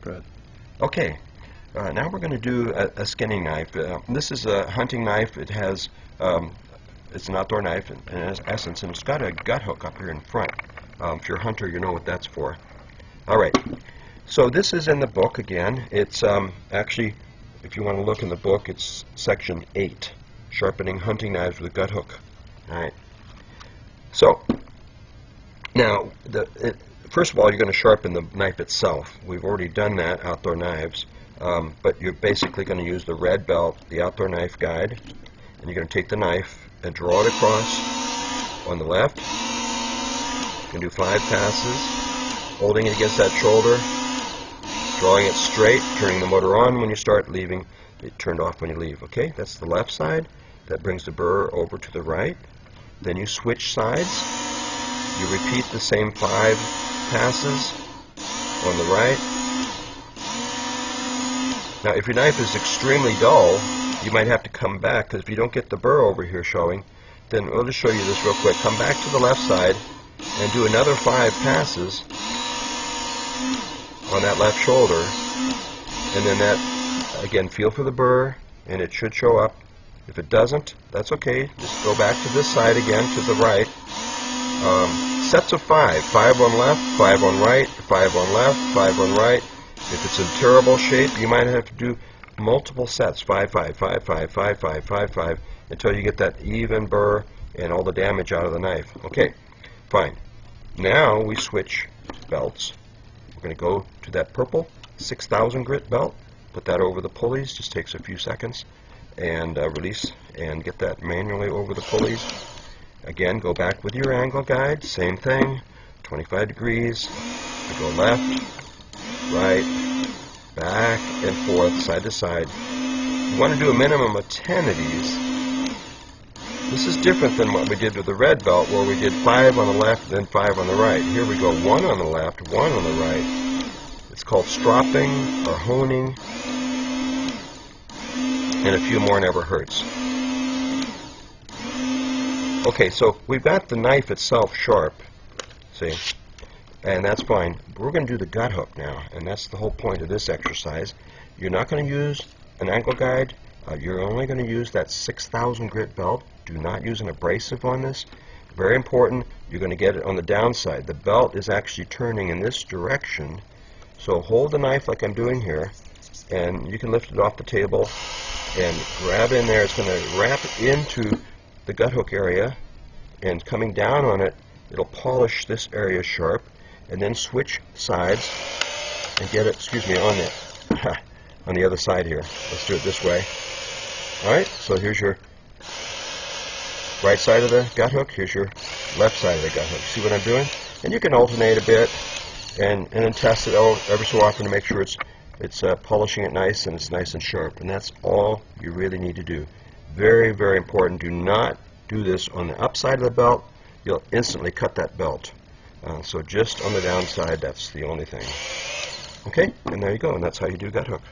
Good. Okay, now we're going to do a skinning knife. This is a hunting knife. It has, it's an outdoor knife in essence, and it's got a gut hook up here in front. If you're a hunter, you know what that's for. All right, so this is in the book again. It's actually, if you want to look in the book, it's section 8, Sharpening Hunting Knives with a Gut Hook. All right. So, now, first of all, you're going to sharpen the knife itself. We've already done that, outdoor knives. But you're basically going to use the red belt, the outdoor knife guide, and you're going to take the knife and draw it across on the left. You can do 5 passes, holding it against that shoulder, drawing it straight, turning the motor on when you start, leaving it turned off when you leave. Okay, that's the left side. That brings the burr over to the right. Then you switch sides. You repeat the same 5 passes on the right. Now, if your knife is extremely dull, you might have to come back, because if you don't get the burr over here showing, then we'll just show you this real quick. Come back to the left side and do another 5 passes on that left shoulder, and then that, again, feel for the burr, and it should show up. If it doesn't, that's okay. Just go back to this side again, to the right. Sets of 5. 5 on left, 5 on right, 5 on left, 5 on right. If it's in terrible shape, you might have to do multiple sets, 5, 5, 5, 5, 5, 5, 5, 5, until you get that even burr and all the damage out of the knife. Okay, fine. Now we switch belts. We're going to go to that purple 6,000 grit belt. Put that over the pulleys. Just takes a few seconds. And release and get that manually over the pulleys. Again, go back with your angle guide. Same thing. 25 degrees. You go left, right, back and forth, side to side. You want to do a minimum of 10 of these. This is different than what we did with the red belt, where we did 5 on the left, then 5 on the right. Here we go 1 on the left, 1 on the right. It's called stropping or honing, and a few more never hurts. Okay, so we've got the knife itself sharp, see? And that's fine. We're going to do the gut hook now, and that's the whole point of this exercise. You're not going to use an angle guide. You're only going to use that 6,000 grit belt. Do not use an abrasive on this. Very important, you're going to get it on the downside. The belt is actually turning in this direction. So hold the knife like I'm doing here, and you can lift it off the table and grab in there. It's going to wrap into the gut hook area, and coming down on it, it'll polish this area sharp. And then switch sides and get it, on the other side here. Let's do it this way. Alright, so here's your right side of the gut hook, here's your left side of the gut hook. See what I'm doing? And you can alternate a bit and then test it every so often to make sure it's polishing it nice and it's nice and sharp. And that's all you really need to do. Very, very important. Do not do this on the upside of the belt. You'll instantly cut that belt. So just on the downside, that's the only thing. Okay, and there you go, and that's how you do gut hook.